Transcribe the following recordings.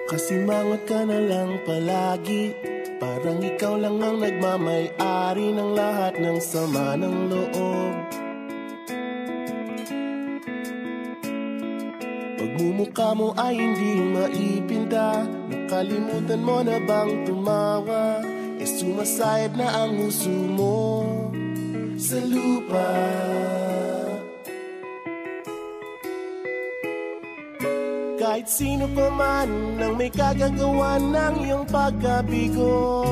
Nakasimangot ka na lang palagi, parang ikaw lang ang nagmamay-ari ng lahat ng sama ng loob. Pagmumukha mo ay hindi maipinta, nakalimutan mo na bang tumawa? E sumasayad na ang huso mo sa lupa. Kahit sino pa man ang may kagagawa ng iyong pagkabigo,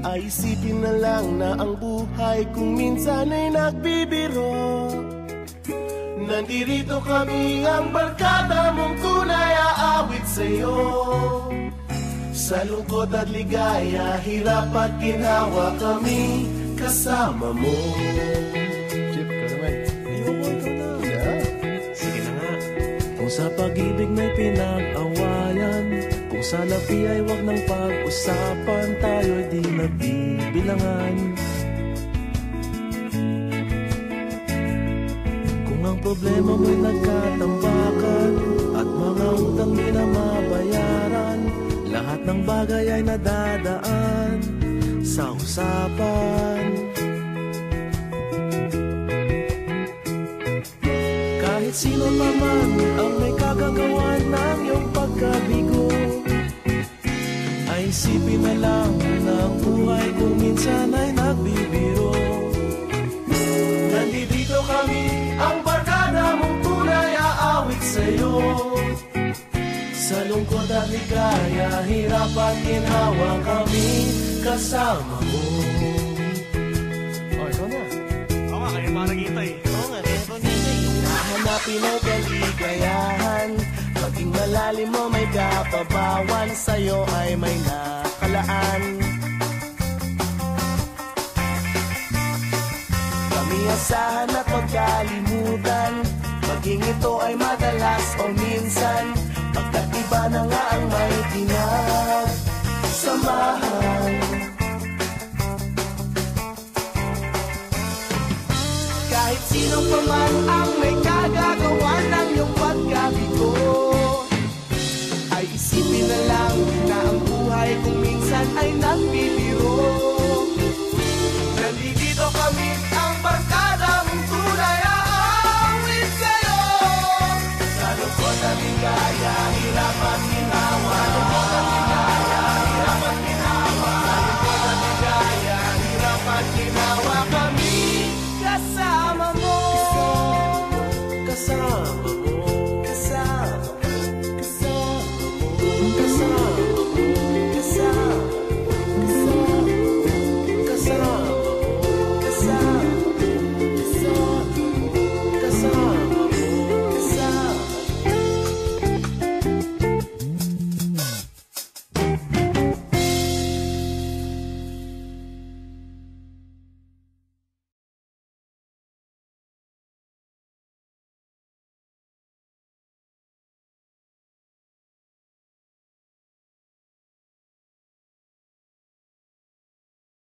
ay isipin na lang na ang buhay kung minsan ay nagbibiro. Nandirito kami ang barkada mong tunay aawit sa'yo. Sa lungkot at ligaya, hirap at ginhawa kami kasama mo. Chip, ka naman. Ayoko, ikaw na. Yeah. Sige na nga. Kung sa pag-ibig may pinag-awayan, kung sa labi ay wag nang pag-usapan, tayo'y di nagbibilangan. Kung ang problema mo'y nagkatambakan at mga utang di na mabayaran, lahat ng bagay ay nadadaan sa usapan. Kahit sino naman ang may kagagawa ng iyong pagkabigo, ay isipin na lang na ang buhay kung minsan ay nagbibiro. Nandito kami, ang barkada mong tunay aawit sa'yo. Sa lungkot at ligaya, hirap at ginhawa kami kasama mo. Oh, ikaw na. Oo nga, kaya mga nag-iintay. Oo nga, kaya ikaw nintay. Hahanapin ang kaligayahan, maging malalim mo may kapabawan, sa'yo ay may nakalaan. Kami asahan at magkalimutan, maging ito ay madalas o minsan, pagkat iba na nga ang may pinagsamahan. Kahit sino pa man ang may kagagawa ng iyong pagkabigo, ay isipin na lang na ang buhay kung minsan ay nagbibiro. Nandito kami, ang barkada mong tunay aawit sa'yo. Sa lungkot at ligaya,